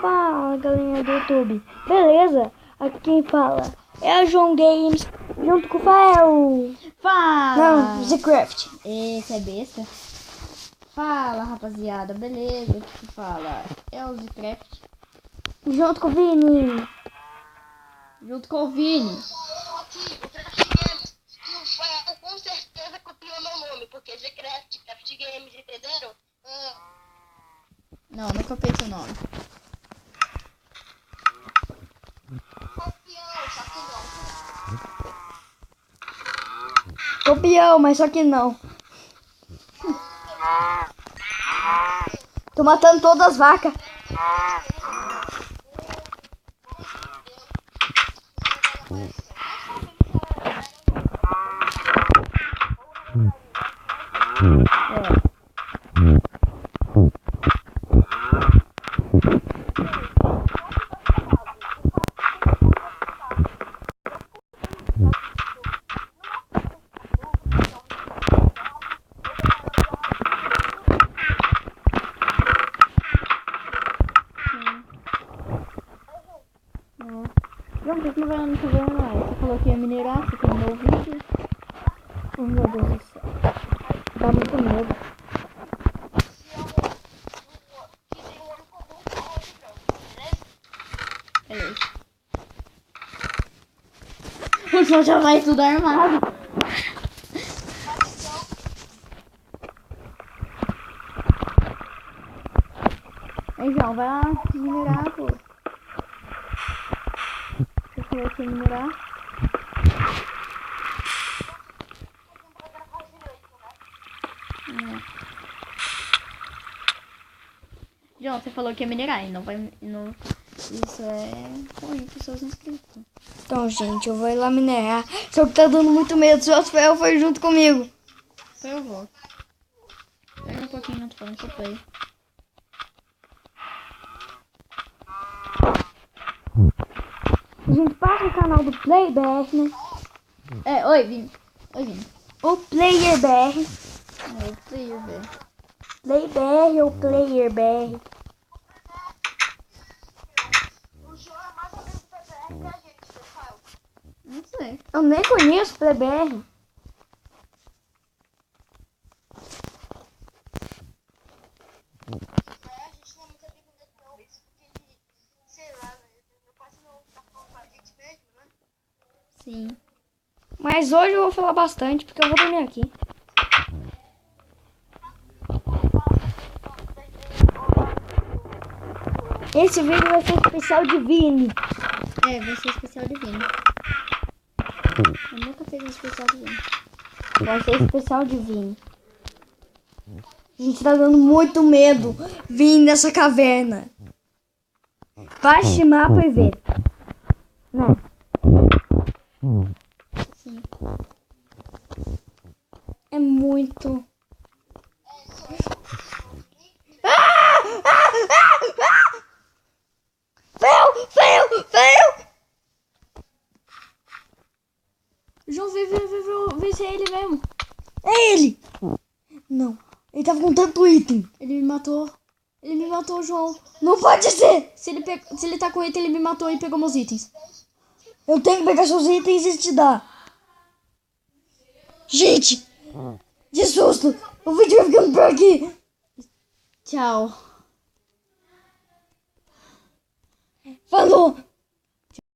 Fala, galerinha do YouTube. Beleza? Aqui quem fala é o João Games, junto com o Fael. Fala! Não, Zcraft. Esse é besta? Fala, rapaziada. Beleza? O que fala? É o Zcraft. Junto com o Vini. Junto com o Vini. O Craft Games, o Fael com certeza copiou meu nome, porque Zcraft, Craft Games, entenderam? Não copiei seu nome. Copiou, só que não. Copiou, mas só que não. Tô matando todas as vacas. João, por que não tá vendo mais? Você falou que ia minerar, você terminou o vídeo. Oh, meu Deus do céu. Dá muito medo. Beleza. O João já vai tudo armado. Ei, João, vai lá minerar, pô. Você falou que ia minerar? João, você falou que ia minerar e não vai... Não... Isso é ruim para os seus inscritos. Então, gente, eu vou ir lá minerar. Só que tá dando muito medo. Se o Fael foi junto comigo. Então eu volto. Pega um pouquinho, não tô falando que eu play. A gente passa o canal do PlayBR, né? Oi, Vini. Oi, Vini. Ou Player BR. Oi, player, velho. Play BR ou Player BR. O João é mais ou menos do PBR que a gente, pessoal. Não sei. Eu nem conheço Play BR. A gente não é muito amigo dele, não. Isso porque ele, sei lá, meu quase não tá falando com a gente mesmo, né? Sim. Mas hoje eu vou falar bastante, porque eu vou dormir aqui. Esse vídeo vai ser especial de Vini. Vai ser especial de Vini. Eu nunca fiz um especial de Vini. Vai ser especial de Vini. A gente tá dando muito medo vindo nessa caverna. Baixe mapa e vê. Né? Sim. É muito... Fail! João, vê se é ele mesmo. É ele! Não, ele tava com tanto item. Ele me matou. Ele me matou, João. Não pode ser! Se ele tá com item, ele me matou e pegou meus itens. Eu tenho que pegar seus itens e te dar. Gente, de susto! O vídeo vai ficando por aqui. Tchau. Falou!